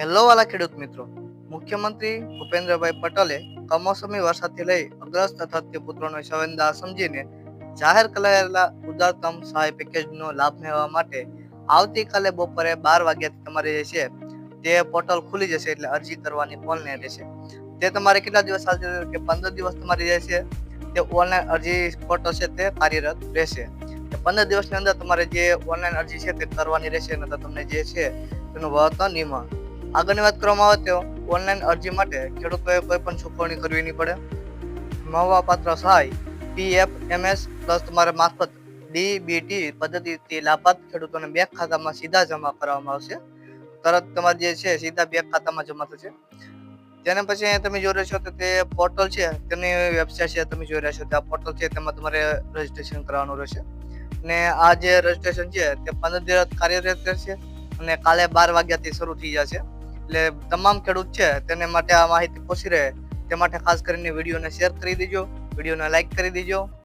Hello વાલા ખેડૂત મિત્રો, મુખ્યમંત્રી ભૂપેન્દ્રભાઈ પટેલે કમોસમી વરસાદથી લઈ અગ્રસ્ત ધરતીપુત્રોનો સંવેદના સમજીને જાહેર કરાયેલા ઉદારતમ સહાય પેકેજનો લાભ મેળવવા માટે આવતીકાલે બપોરે 12 વાગ્યાથી તમારે જે છે તે પોર્ટલ ખુલી જશે, એટલે અરજી કરવાની ઓનલાઈન રહેશે. તે તમારે કેટલા દિવસ ચાલશે કે 15 દિવસ તમારી જે છે તે ઓનલાઈન અરજી પોર્ટલ છે તે કાર્યરત રહેશે. 15 દિવસની અંદર તમારે જે ઓનલાઈન અરજી છે તે કરવાની રહેશે, અને તમને જે છે તેનું વળતર નહીં મળે. આગળની વાત કરવામાં આવે તો ઓનલાઈન અરજી માટે ખેડૂતોએ કોઈ પણ ચૂકવણી કરવી નહીં પડે. મળવાપાત્ર સહાય PFMS પ્લસ તમારા મારફત DBT પદ્ધતિથી લાભાર્થ ખેડૂતોને બેંક ખાતામાં સીધા જમા કરવામાં આવશે. તરત તમારે જે છે સીધા બેંક ખાતામાં જમા થશે. તેના પછી અહીંયા તમે જોઈ રહ્યા છો તો તે પોર્ટલ છે, તેની વેબસાઇટ છે તમે જોઈ રહ્યા છો. આ પોર્ટલ છે તેમાં તમારે રજીસ્ટ્રેશન કરવાનું રહેશે, અને આ જે રજીસ્ટ્રેશન છે તે 15 દિવસ કાર્યરત રહેશે, અને કાલે 12 વાગ્યાથી શરૂ થઈ જશે. એટલે તમામ ખેડૂત છે તેને માટે આ માહિતી પહોંચી રહે તે માટે ખાસ કરીને વિડીયોને શેર કરી દેજો, વિડીયોને લાઈક કરી દેજો.